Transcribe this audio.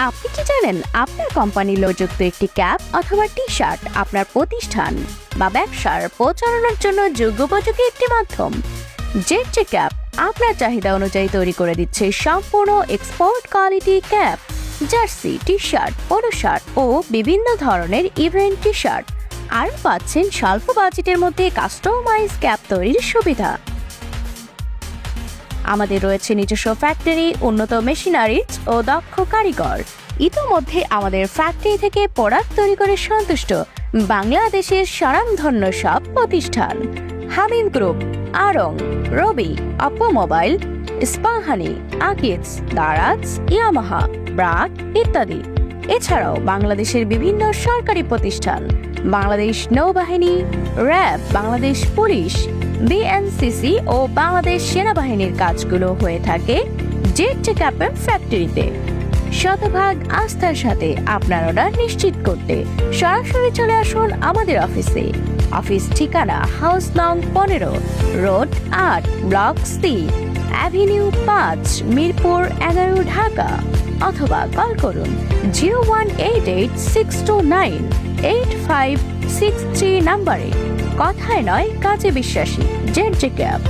আপনি কি জানেন আপনার কোম্পানির লোকযুক্ত একটি ক্যাপ অথবা টি শার্ট আপনার প্রতিষ্ঠান বা ব্যবসার প্রচারণার জন্য যোগ্যোপযোগী একটি মাধ্যম? জেড ক্যাপ আপনার চাহিদা অনুযায়ী তৈরি করে দিচ্ছে সম্পূর্ণ export quality cap, jersey, T shirt, polo shirt ও বিভিন্ন ধরনের ইভেন্ট টি শার্ট। আর পাচ্ছেন স্বল্প বাজেটের মধ্যে কাস্টমাইজ ক্যাপ তৈরির সুবিধা। আমাদের রয়েছে নিজস্ব ফ্যাক্টরি, উন্নত মেশিনারিজ ও দক্ষ কারিগর। ইতোমধ্যে আমাদের ফ্যাক্টরি থেকে প্রোডাক্ট তৈরি করে সন্তুষ্ট বাংলাদেশের স্বনামধন্য সব প্রতিষ্ঠান: Hamim group, Aarong, Robi, Oppo mobile, Ispahani, Akij, Daraz, Yamaha, BRAC ইত্যাদি। এছাড়াও বাংলাদেশের বিভিন্ন সরকারি প্রতিষ্ঠান, বাংলাদেশ নৌবাহিনী, র্যাব, বাংলাদেশ পুলিশ, বিএনসিসি ও বাংলাদেশ সেনাবাহিনীর কাজগুলো হয়ে থাকে জেড ক্যাপের ফ্যাক্টরিতে। শতভাগ আস্থার সাথে আপনার অর্ডার নিশ্চিত করতে সরাসরি চলে আসুন আমাদের অফিসে। অফিস ঠিকানা: হাউস নং 15, road 8, block C, avenue 5, Mirpur 11, Dhaka. অথবা কল করুন 01886298563 নম্বরে। কথায় নয়, কাজে বিশ্বাসী। Z cap.